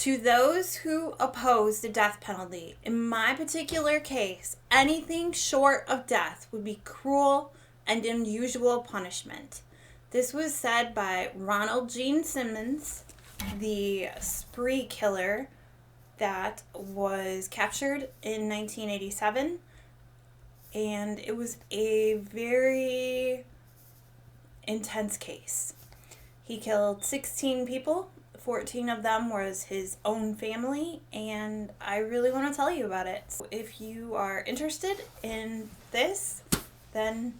To those who oppose the death penalty, in my particular case, anything short of death would be cruel and unusual punishment. This was said by Ronald Gene Simmons, the spree killer that was captured in 1987. And it was a very intense case. He killed 16 people. 14 of them was his own family, and I really want to tell you about it. So if you are interested in this, then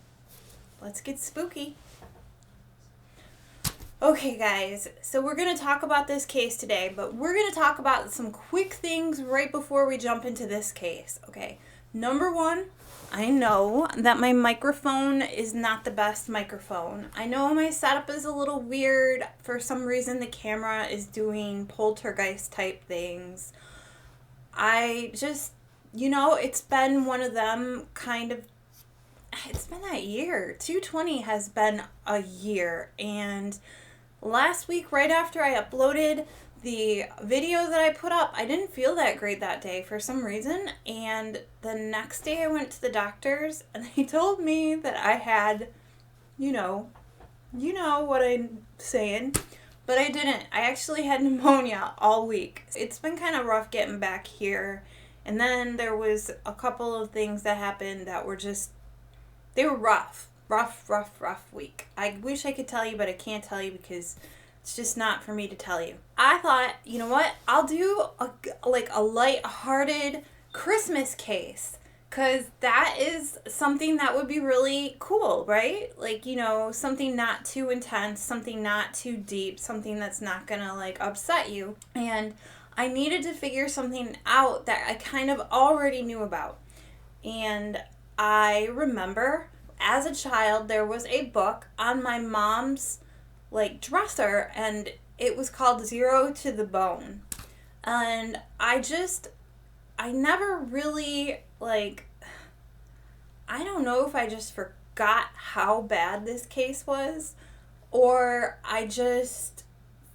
let's get spooky. Okay, guys, so we're going to talk about this case today, but we're going to talk about some quick things right before we jump into this case, okay? Number one, I know that my microphone is not the best microphone. I know my setup is a little weird. For some reason, the camera is doing poltergeist type things. I just, it's been one of them it's been that year. 220 has been a year. And last week, right after I uploaded the video that I put up, I didn't feel that great that day for some reason, and the next day I went to the doctors and they told me that I had, you know what I'm saying, but I didn't. I actually had pneumonia all week. It's been kind of rough getting back here, and then there was a couple of things that happened that were they were rough week. I wish I could tell you, but I can't tell you because it's just not for me to tell you. I thought, you know what? I'll do a light-hearted Christmas case, because that is something that would be really cool, right? Something not too intense, something not too deep, something that's not gonna upset you. And I needed to figure something out that I kind of already knew about. And I remember as a child there was a book on my mom's dresser, and it was called Zero to the Bone. And I never really, I don't know if I just forgot how bad this case was, or I just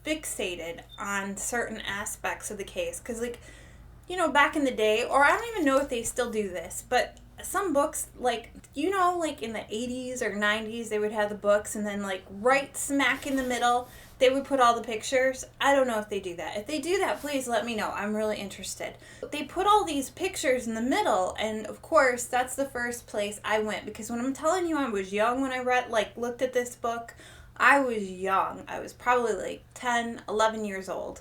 fixated on certain aspects of the case. Because, back in the day, or I don't even know if they still do this, but some books, in the 80s or 90s, they would have the books, and then, right smack in the middle, they would put all the pictures. I don't know if they do that. If they do that, please let me know. I'm really interested. They put all these pictures in the middle, and, of course, that's the first place I went, because when I'm telling you I was young when I looked at this book, I was young. I was probably, 10, 11 years old,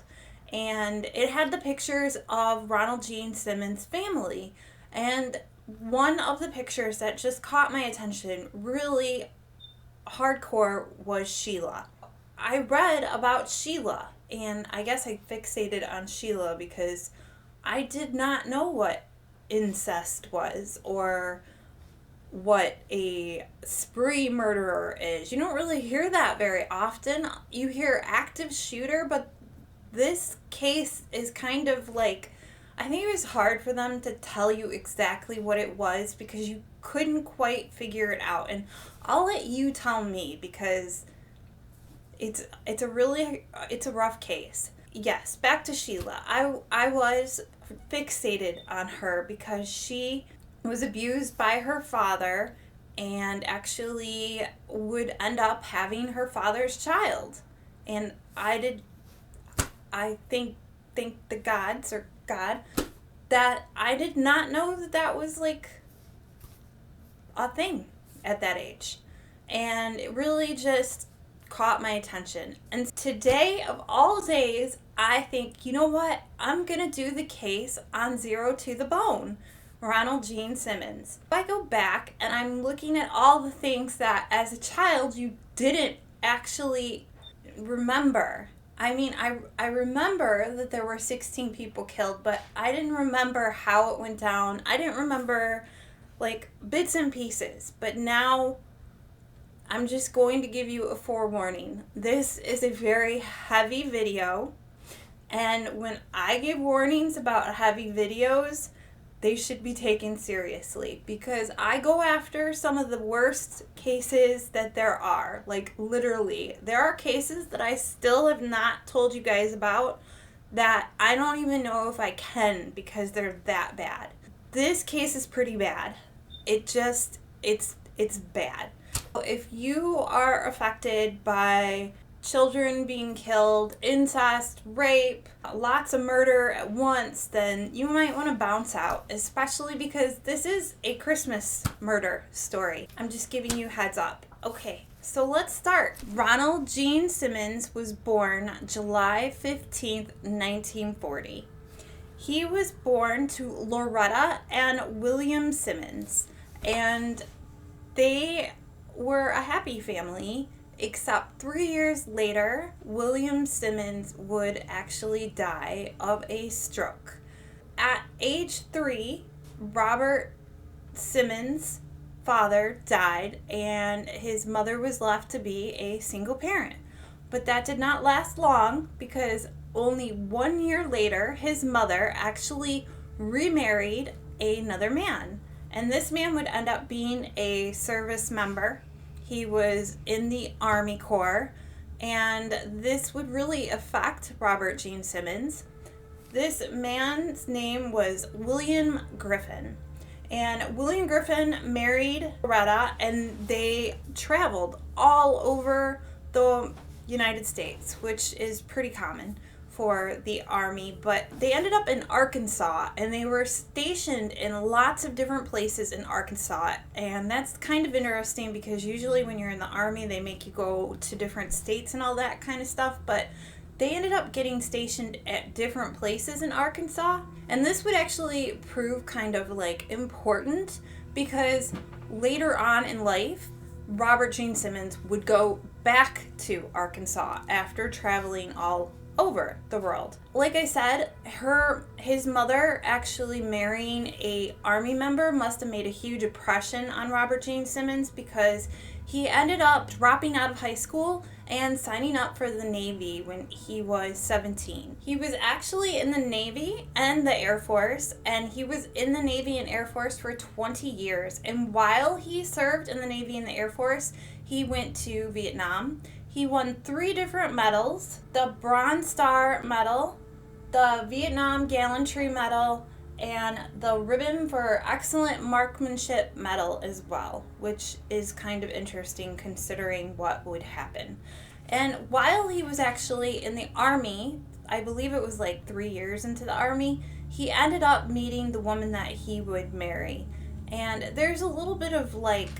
and it had the pictures of Ronald Gene Simmons' family, and one of the pictures that just caught my attention really hardcore was Sheila. I read about Sheila, and I guess I fixated on Sheila because I did not know what incest was or what a spree murderer is. You don't really hear that very often. You hear active shooter, but this case is kind of I think it was hard for them to tell you exactly what it was because you couldn't quite figure it out. And I'll let you tell me, because it's a rough case. Yes, back to Sheila. I was fixated on her because she was abused by her father and actually would end up having her father's child. And I think the gods or God that I did not know that was a thing at that age. And it really just caught my attention. And today of all days, I think, you know what? I'm going to do the case on Zero to the Bone, Ronald Gene Simmons. If I go back and I'm looking at all the things that as a child you didn't actually remember. I mean, I remember that there were 16 people killed, but I didn't remember how it went down. I didn't remember, bits and pieces. But now, I'm just going to give you a forewarning. This is a very heavy video, and when I give warnings about heavy videos, they should be taken seriously, because I go after some of the worst cases that there are. Literally. There are cases that I still have not told you guys about that I don't even know if I can because they're that bad. This case is pretty bad. It's bad. If you are affected by children being killed, incest, rape, lots of murder at once, then you might want to bounce out, especially because this is a Christmas murder story. I'm just giving you a heads up. Okay, so let's start. Ronald Gene Simmons was born July 15th, 1940. He was born to Loretta and William Simmons, and they were a happy family, except 3 years later, William Simmons would actually die of a stroke. At age 3, Robert Simmons' father died, and his mother was left to be a single parent. But that did not last long, because only 1 year later, his mother actually remarried another man. And this man would end up being a service member. He was in the Army Corps, and this would really affect Robert Gene Simmons. This man's name was William Griffin. And William Griffin married Loretta, and they traveled all over the United States, which is pretty common for the Army, but they ended up in Arkansas, and they were stationed in lots of different places in Arkansas. And that's kind of interesting because usually when you're in the Army, they make you go to different states and all that kind of stuff, but they ended up getting stationed at different places in Arkansas. And this would actually prove kind of like important because later on in life, Robert Gene Simmons would go back to Arkansas after traveling all over the world. Like I said, his mother actually marrying a Army member must have made a huge impression on Robert Gene Simmons because he ended up dropping out of high school and signing up for the Navy when he was 17. He was actually in the Navy and the Air Force, and he was in the Navy and Air Force for 20 years. And while he served in the Navy and the Air Force, he went to Vietnam. He won 3 different medals: the Bronze Star Medal, the Vietnam Gallantry Medal, and the Ribbon for Excellent Marksmanship Medal as well, which is kind of interesting considering what would happen. And while he was actually in the Army, I believe it was like 3 years into the Army, he ended up meeting the woman that he would marry. And there's a little bit of like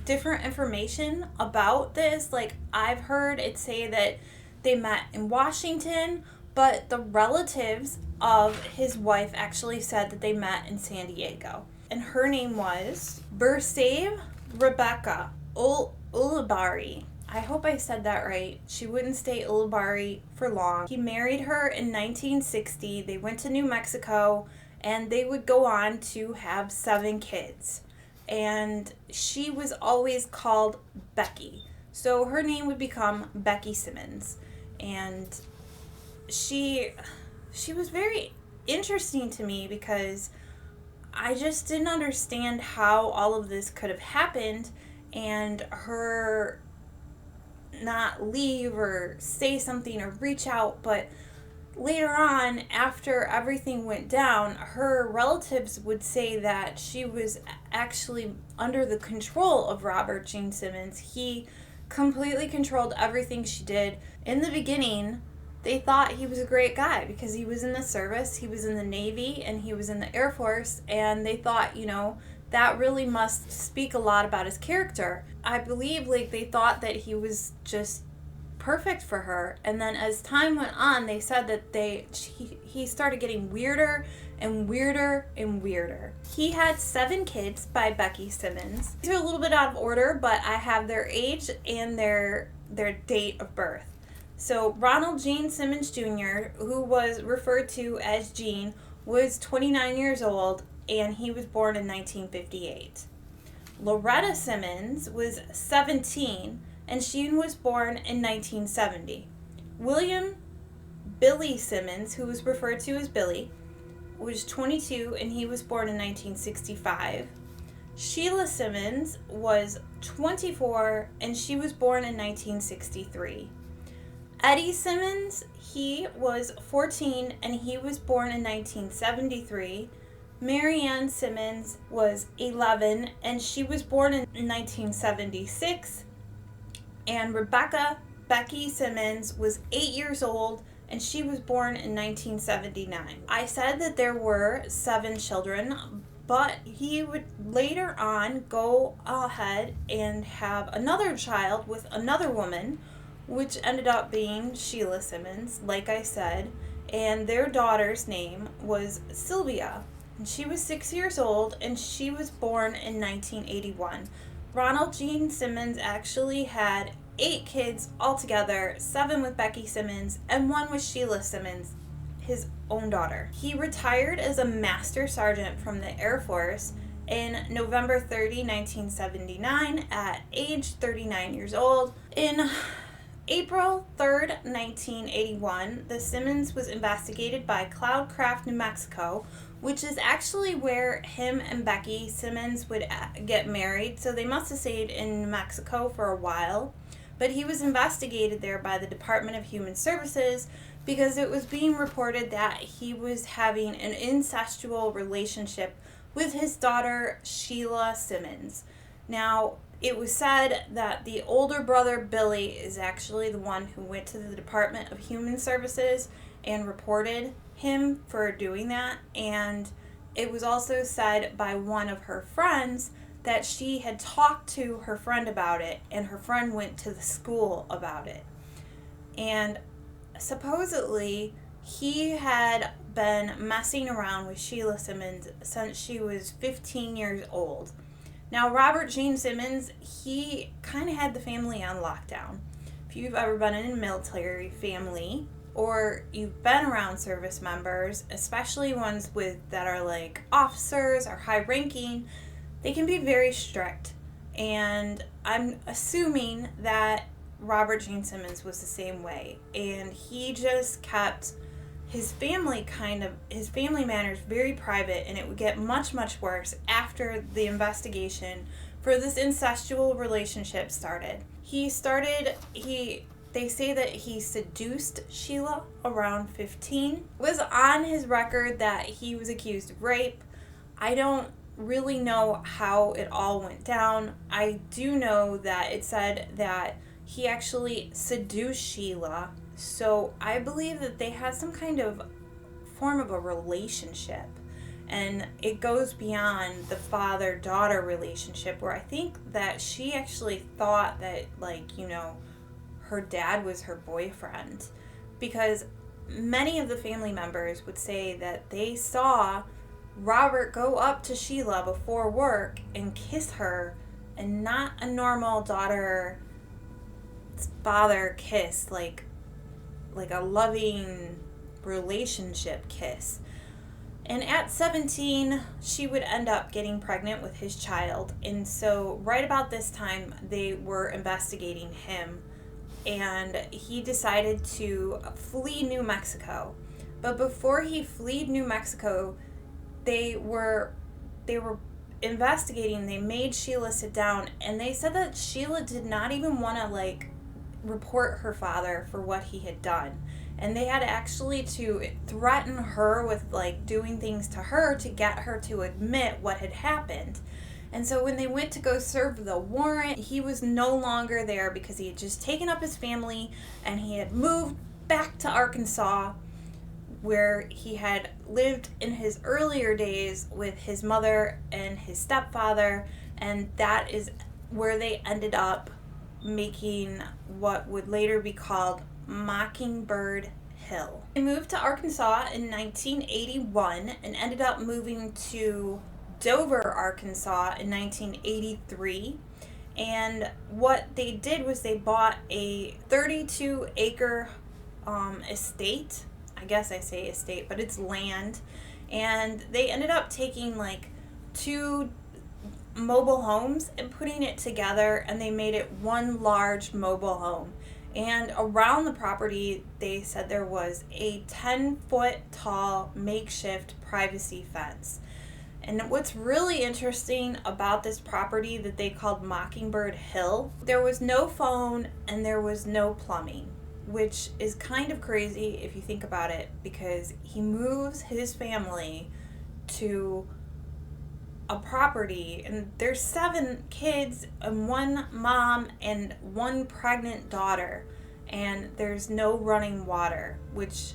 different information about this. Like, I've heard it say that they met in Washington, but the relatives of his wife actually said that they met in San Diego. And her name was Bersave Rebecca Ulibarri. I hope I said that right. She wouldn't stay Ulibarri for long. He married her in 1960. They went to New Mexico, and they would go on to have 7 kids. And she was always called Becky. So her name would become Becky Simmons. And she was very interesting to me because I just didn't understand how all of this could have happened and her not leave or say something or reach out. But later on, after everything went down, her relatives would say that she was actually under the control of Robert Gene Simmons. He completely controlled everything she did. In the beginning, they thought he was a great guy because he was in the service, he was in the Navy, and he was in the Air Force, and they thought, that really must speak a lot about his character. I believe they thought that he was just perfect for her. And then as time went on, they said that he started getting weirder and weirder and weirder. He had 7 kids by Becky Simmons. These are a little bit out of order, but I have their age and their date of birth. So Ronald Gene Simmons Jr., who was referred to as Gene, was 29 years old, and he was born in 1958. Loretta Simmons was 17, and she was born in 1970. William Billy Simmons, who was referred to as Billy, was 22, and he was born in 1965. Sheila Simmons was 24, and she was born in 1963. Eddie Simmons, he was 14 and he was born in 1973. Mary Ann Simmons was 11 and she was born in 1976. And Rebecca Becky Simmons was 8 years old and she was born in 1979. I said that there were 7 children, but he would later on go ahead and have another child with another woman, which ended up being Sheila Simmons, like I said, and their daughter's name was Sylvia. And she was 6 years old and she was born in 1981. Ronald Gene Simmons actually had 8 kids altogether, 7 with Becky Simmons and 1 with Sheila Simmons, his own daughter. He retired as a master sergeant from the Air Force in November 30, 1979 at age 39 years old. In April 3rd, 1981, the Simmons was investigated by Cloudcraft, New Mexico, which is actually where him and Becky Simmons would get married, so they must have stayed in New Mexico for a while. But he was investigated there by the Department of Human Services because it was being reported that he was having an incestual relationship with his daughter, Sheila Simmons. Now, it was said that the older brother, Billy, is actually the one who went to the Department of Human Services and reported him for doing that. And it was also said by one of her friends that she had talked to her friend about it, and her friend went to the school about it. And supposedly, he had been messing around with Sheila Simmons since she was 15 years old. Now, Robert Gene Simmons, he kind of had the family on lockdown. If you've ever been in a military family, or you've been around service members, especially ones that are like officers or high ranking, they can be very strict. And I'm assuming that Robert Gene Simmons was the same way. And he just kept his family matters very private, and it would get much, much worse after the investigation for this incestual relationship started. They say that he seduced Sheila around 15. It was on his record that he was accused of rape. I don't really know how it all went down. I do know that it said that he actually seduced Sheila. So I believe that they had some kind of form of a relationship. And it goes beyond the father-daughter relationship, where I think that she actually thought that, her dad was her boyfriend. Because many of the family members would say that they saw Robert go up to Sheila before work and kiss her, and not a normal daughter-father kiss, like a loving relationship kiss. And at 17, she would end up getting pregnant with his child. And so right about this time, they were investigating him. And he decided to flee New Mexico. But before he fled New Mexico, they were investigating. They made Sheila sit down. And they said that Sheila did not even want to, report her father for what he had done. And they had actually to threaten her with doing things to her to get her to admit what had happened. And so when they went to go serve the warrant, he was no longer there because he had just taken up his family and he had moved back to Arkansas, where he had lived in his earlier days with his mother and his stepfather, and that is where they ended up making what would later be called Mockingbird Hill. They moved to Arkansas in 1981 and ended up moving to Dover, Arkansas in 1983. And what they did was they bought a 32-acre estate. I guess I say estate, but it's land. And they ended up taking 2 mobile homes and putting it together, and they made it one large mobile home. And around the property, they said there was a 10-foot tall makeshift privacy fence. And what's really interesting about this property that they called Mockingbird Hill, there was no phone and there was no plumbing. which is kind of crazy if you think about it, because he moves his family to a property, and there's 7 kids and 1 mom and 1 pregnant daughter, and there's no running water, which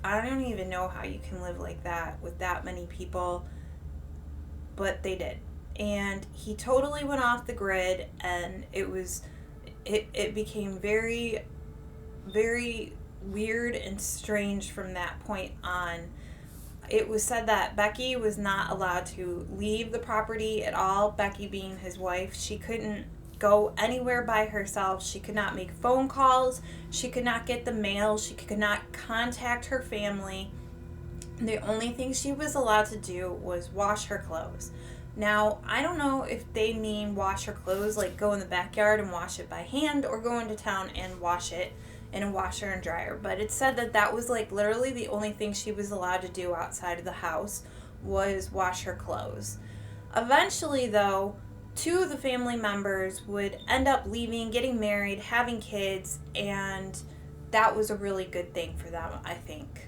I don't even know how you can live like that with that many people, but they did. And he totally went off the grid, and it became very, very weird and strange from that point on. It was said that Becky was not allowed to leave the property at all. Becky being his wife, she couldn't go anywhere by herself. She could not make phone calls. She could not get the mail. She could not contact her family. The only thing she was allowed to do was wash her clothes. Now, I don't know if they mean wash her clothes, like go in the backyard and wash it by hand, or go into town and wash it in a washer and dryer. But it said that that was like literally the only thing she was allowed to do outside of the house was wash her clothes. Eventually, though, 2 of the family members would end up leaving, getting married, having kids, and that was a really good thing for them, I think.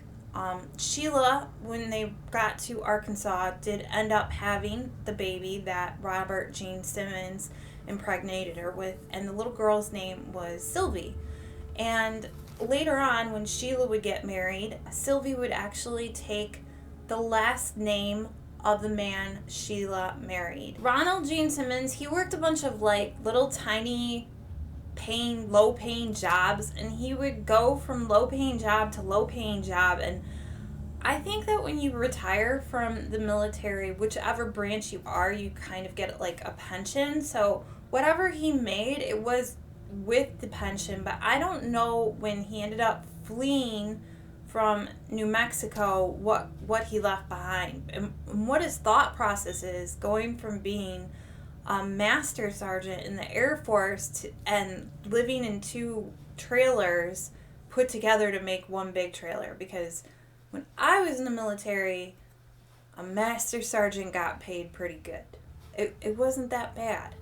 Sheila, when they got to Arkansas, did end up having the baby that Ronald Gene Simmons impregnated her with, and the little girl's name was Sylvie. And later on, when Sheila would get married, Sylvie would actually take the last name of the man Sheila married. Ronald Gene Simmons, he worked a bunch of like little tiny low paying jobs, and he would go from low paying job to low paying job. And I think that when you retire from the military, whichever branch you are, you kind of get like a pension. So whatever he made, it was with the pension. But I don't know when he ended up fleeing from New Mexico what he left behind, and what his thought process is going from being a master sergeant in the Air Force and living in 2 trailers put together to make one big trailer. Because when I was in the military, a master sergeant got paid pretty good. It wasn't that bad.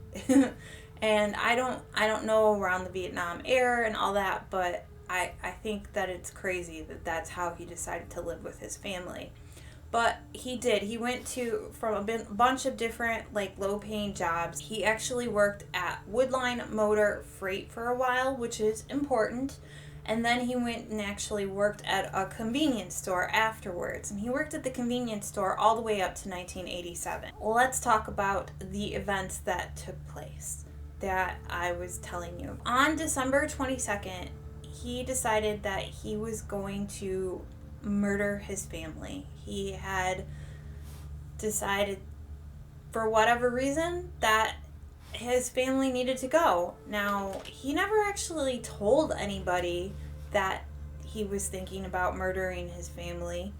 And I don't know around the Vietnam era and all that, but I think that it's crazy that that's how he decided to live with his family. But he did. He went from a bunch of different like low-paying jobs. He actually worked at Woodline Motor Freight for a while, which is important. And then he went and actually worked at a convenience store afterwards. And he worked at the convenience store all the way up to 1987. Let's talk about the events that took place that I was telling you. On December 22nd, he decided that he was going to murder his family. He had decided, for whatever reason, that his family needed to go. Now, he never actually told anybody that he was thinking about murdering his family,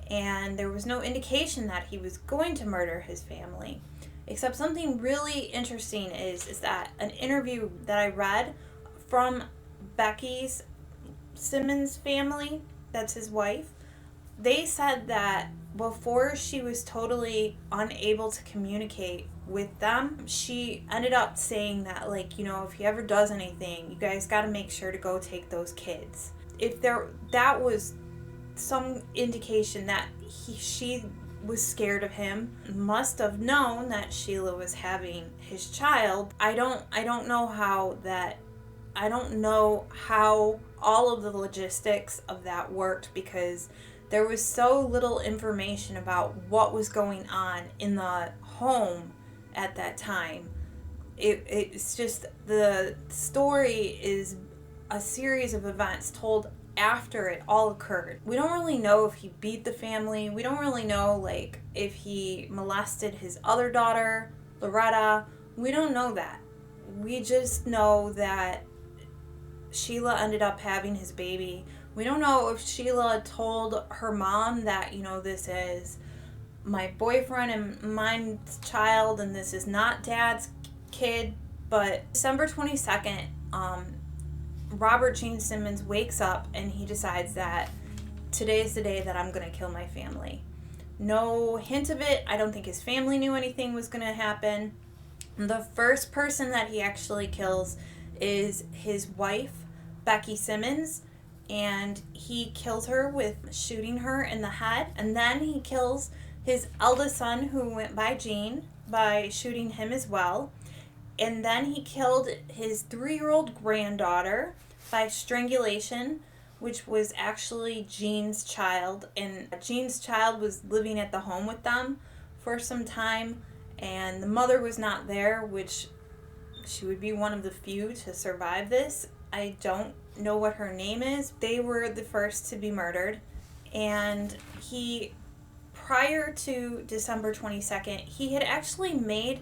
and there was no indication that he was going to murder his family. Except something really interesting is that an interview that I read from Becky's Simmons family, that's his wife, they said that before she was totally unable to communicate with them, she ended up saying that, like, you know, if he ever does anything, you guys got to make sure to go take those kids. That was some indication that she was scared of him, must have known that Sheila was having his child. I don't know how all of the logistics of that worked, because there was so little information about what was going on in the home at that time. It's just, the story is a series of events told after it all occurred. We don't really know if he beat the family. We don't really know, like, if he molested his other daughter, Loretta. We don't know that. We just know that Sheila ended up having his baby. We don't know if Sheila told her mom that, you know, this is my boyfriend and mine's child, and this is not dad's kid. But December 22nd, Robert Gene Simmons wakes up and he decides that today's the day that I'm going to kill my family. No hint of it. I don't think his family knew anything was going to happen. The first person that he actually kills is his wife, Becky Simmons, and he kills her with shooting her in the head. And then he kills his eldest son, who went by Gene, by shooting him as well. And then he killed his 3-year-old granddaughter by strangulation, which was actually Gene's child. And Gene's child was living at the home with them for some time, and the mother was not there, which she would be one of the few to survive this. I don't know what her name is. They were the first to be murdered. And he, prior to December 22nd, he had actually made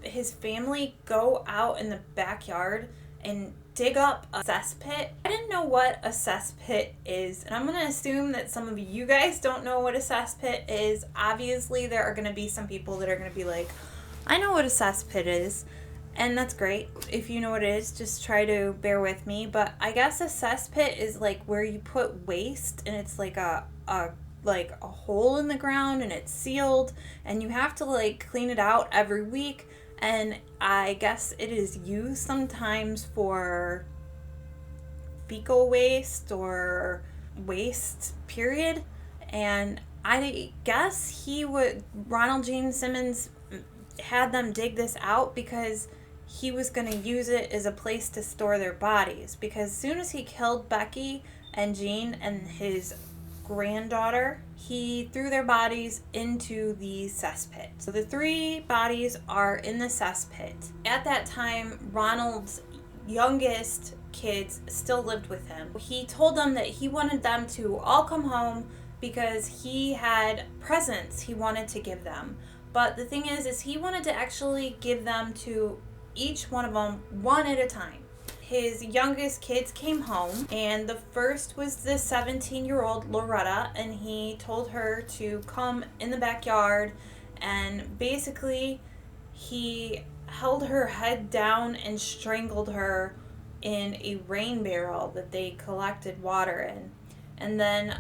his family go out in the backyard and dig up a cesspit. I didn't know what a cesspit is, and I'm going to assume that some of you guys don't know what a cesspit is. Obviously, there are going to be some people that are going to be like, I know what a cesspit is, and that's great. If you know what it is, just try to bear with me. But I guess a cesspit is like where you put waste, and it's like a hole in the ground, and it's sealed, and you have to like clean it out every week. And I guess it is used sometimes for fecal waste or waste, period. And I guess Ronald Gene Simmons had them dig this out because he was going to use it as a place to store their bodies. Because as soon as he killed Becky and Gene and his granddaughter, he threw their bodies into the cesspit. So the 3 bodies are in the cesspit. At that time, Ronald's youngest kids still lived with him. He told them that he wanted them to all come home because he had presents he wanted to give them. But the thing is he wanted to actually give them to each one of them one at a time. His youngest kids came home, and the first was the 17-year-old Loretta, and he told her to come in the backyard, and basically he held her head down and strangled her in a rain barrel that they collected water in. And then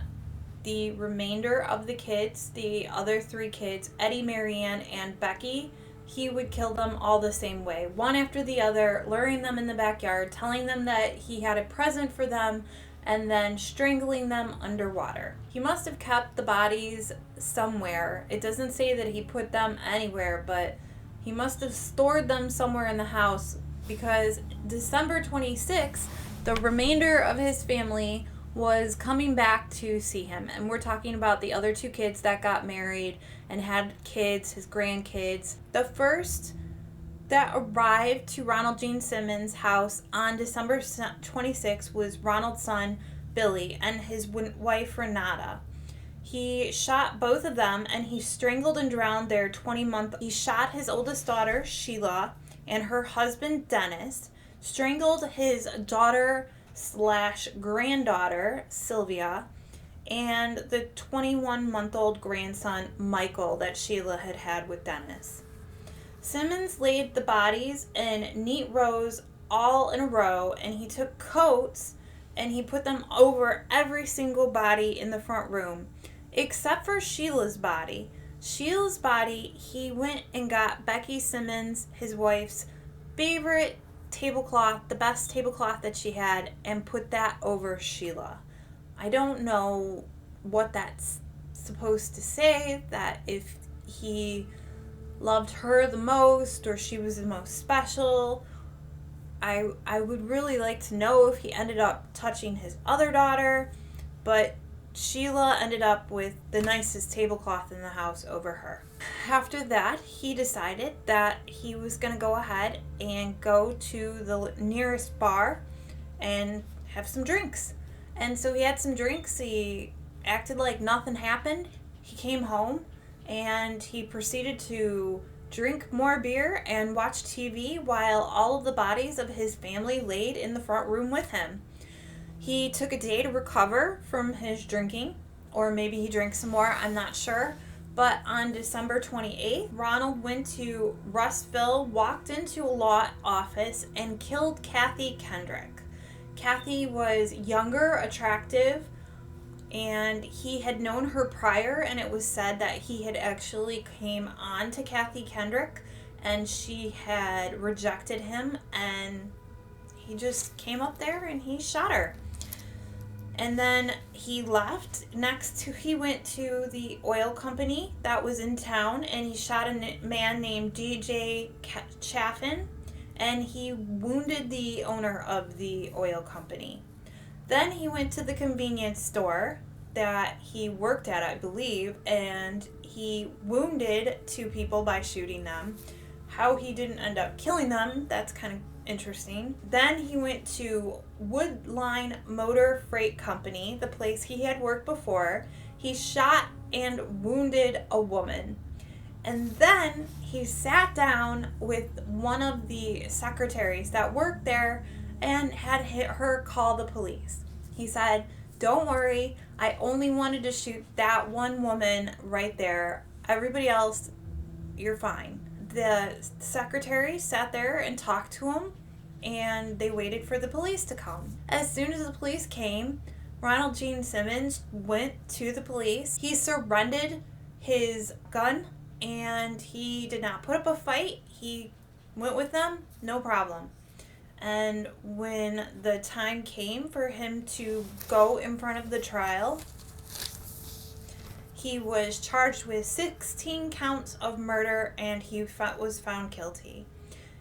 the remainder of the kids, the other 3 kids, Eddie, Marianne, and Becky, he would kill them all the same way, one after the other, luring them in the backyard, telling them that he had a present for them, and then strangling them underwater. He must have kept the bodies somewhere. It doesn't say that he put them anywhere, but he must have stored them somewhere in the house, because December 26th, the remainder of his family was coming back to see him. And we're talking about the other 2 kids that got married and had kids, his grandkids. The first that arrived to Ronald Gene Simmons' house on December 26th was Ronald's son, Billy, and his wife, Renata. He shot both of them, and he strangled and drowned their 20-month. He shot his oldest daughter, Sheila, and her husband, Dennis, strangled his daughter/granddaughter, Sylvia, and the 21-month-old grandson, Michael, that Sheila had had with Dennis. Simmons laid the bodies in neat rows all in a row, and he took coats and he put them over every single body in the front room, except for Sheila's body. Sheila's body, he went and got Becky Simmons, his wife's favorite tablecloth, the best tablecloth that she had, and put that over Sheila. I don't know what that's supposed to say, that if he loved her the most or she was the most special. I would really like to know if he ended up touching his other daughter, but Sheila ended up with the nicest tablecloth in the house over her. After that, he decided that he was going to go ahead and go to the nearest bar and have some drinks. And so he had some drinks. He acted like nothing happened. He came home and he proceeded to drink more beer and watch TV while all of the bodies of his family laid in the front room with him. He took a day to recover from his drinking, or maybe he drank some more, I'm not sure. But on December 28th, Ronald went to Russville, walked into a law office, and killed Kathy Kendrick. Kathy was younger, attractive, and he had known her prior, and it was said that he had actually came on to Kathy Kendrick, and she had rejected him, and he just came up there and he shot her. And then he left. He went to the oil company that was in town, and he shot a man named DJ Chaffin, and he wounded the owner of the oil company. Then he went to the convenience store that he worked at, I believe, and he wounded 2 people by shooting them. How he didn't end up killing them, that's kind of interesting. Then he went to Woodline Motor Freight Company, the place he had worked before. He shot and wounded a woman. And then he sat down with one of the secretaries that worked there and had her call the police. He said, "Don't worry, I only wanted to shoot that one woman right there. Everybody else, you're fine." The secretary sat there and talked to him, and they waited for the police to come. As soon as the police came, Ronald Gene Simmons went to the police. He surrendered his gun, and he did not put up a fight. He went with them, no problem. And when the time came for him to go in front of the trial, he was charged with 16 counts of murder, and he was found guilty.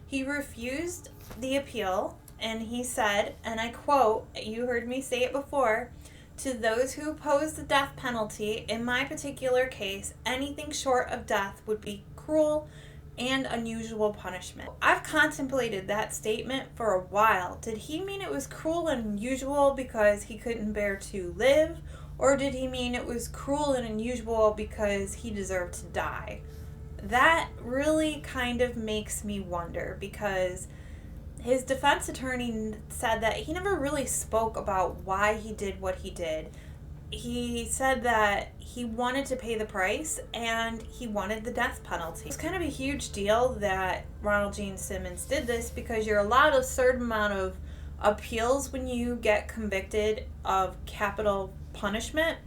He refused the appeal, and he said, and I quote, you heard me say it before, "To those who oppose the death penalty, in my particular case, anything short of death would be cruel and unusual punishment." I've contemplated that statement for a while. Did he mean it was cruel and unusual because he couldn't bear to live? Or did he mean it was cruel and unusual because he deserved to die? That really kind of makes me wonder, because his defense attorney said that he never really spoke about why he did what he did. He said that he wanted to pay the price and he wanted the death penalty. It's kind of a huge deal that Ronald Gene Simmons did this, because you're allowed a certain amount of appeals when you get convicted of capital punishment,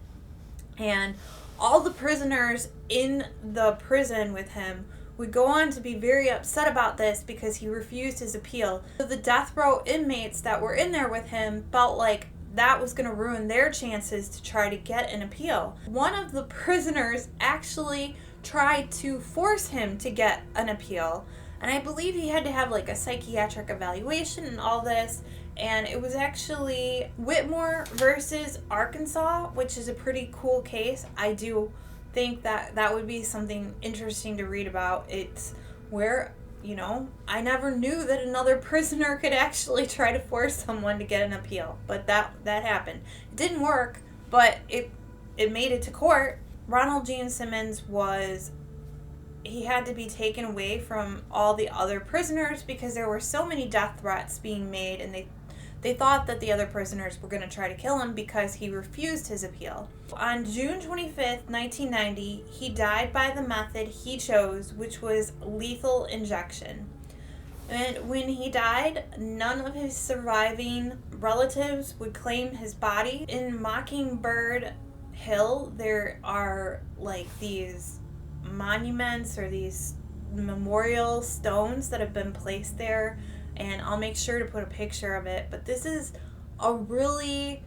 and all the prisoners in the prison with him would go on to be very upset about this because he refused his appeal. So the death row inmates that were in there with him felt like that was going to ruin their chances to try to get an appeal. One of the prisoners actually tried to force him to get an appeal, and I believe he had to have like a psychiatric evaluation and all this. And it was actually Whitmore versus Arkansas, which is a pretty cool case. I do think that that would be something interesting to read about. It's where, I never knew that another prisoner could actually try to force someone to get an appeal. But that happened. It didn't work, but it made it to court. Ronald Gene Simmons he had to be taken away from all the other prisoners because there were so many death threats being made, and they thought that the other prisoners were going to try to kill him because he refused his appeal. On June 25th, 1990, he died by the method he chose, which was lethal injection. And when he died, none of his surviving relatives would claim his body. In Mockingbird Hill, there are like these monuments or these memorial stones that have been placed there, and I'll make sure to put a picture of it. But this is a really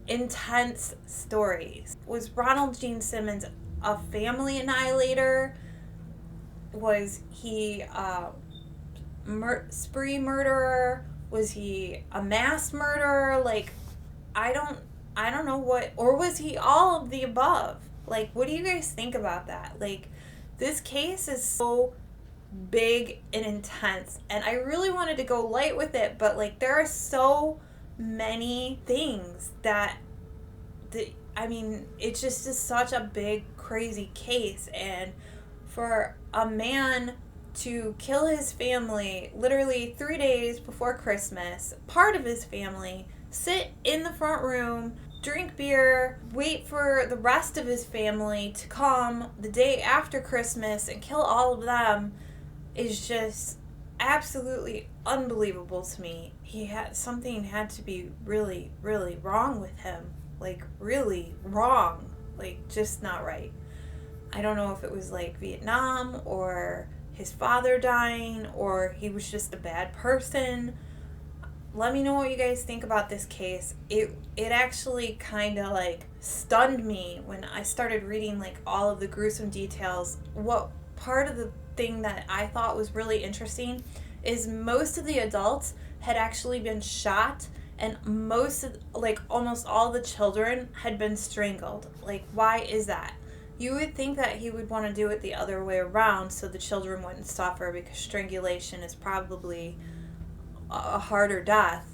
intense story. Was Ronald Gene Simmons a family annihilator? Was he a spree murderer? Was he a mass murderer? Like, I don't know what, or was he all of the above? Like, what do you guys think about that? Like, this case is so big and intense, and I really wanted to go light with it, but like, there are so many things that it just is such a big, crazy case. And for a man to kill his family literally 3 days before Christmas, part of his family, sit in the front room, drink beer, wait for the rest of his family to come the day after Christmas and kill all of them, is just absolutely unbelievable to me. Something had to be really, really wrong with him. Like, really wrong. Like, just not right. I don't know if it was like Vietnam or his father dying or he was just a bad person. let me know what you guys think about this case. It actually kind of like stunned me when I started reading like all of the gruesome details. What part of the thing that I thought was really interesting is most of the adults had actually been shot, and most of, like almost all the children had been strangled. Like, why is that? You would think that he would want to do it the other way around so the children wouldn't suffer, because strangulation is probably a harder death,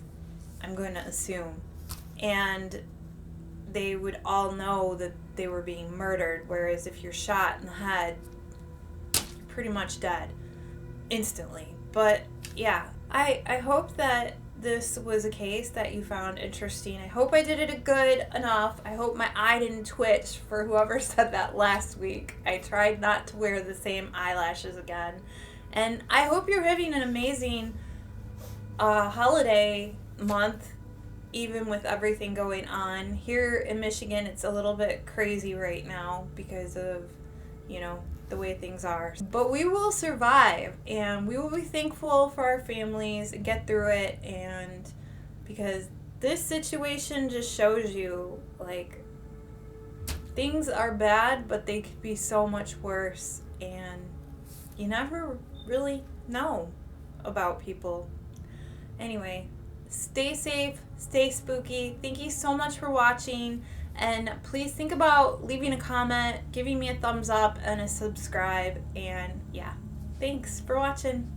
I'm going to assume. And they would all know that they were being murdered, whereas if you're shot in the head, you're pretty much dead instantly. But yeah, I hope that this was a case that you found interesting. I hope I did it good enough. I hope my eye didn't twitch for whoever said that last week. I tried not to wear the same eyelashes again. And I hope you're having an amazing holiday month, even with everything going on. Here in Michigan, it's a little bit crazy right now because of, the way things are. But we will survive, and we will be thankful for our families and get through it. And because this situation just shows you, like, things are bad, but they could be so much worse, and you never really know about people. Anyway, stay safe, stay spooky. Thank you so much for watching. And please think about leaving a comment, giving me a thumbs up, and a subscribe. And yeah, thanks for watching.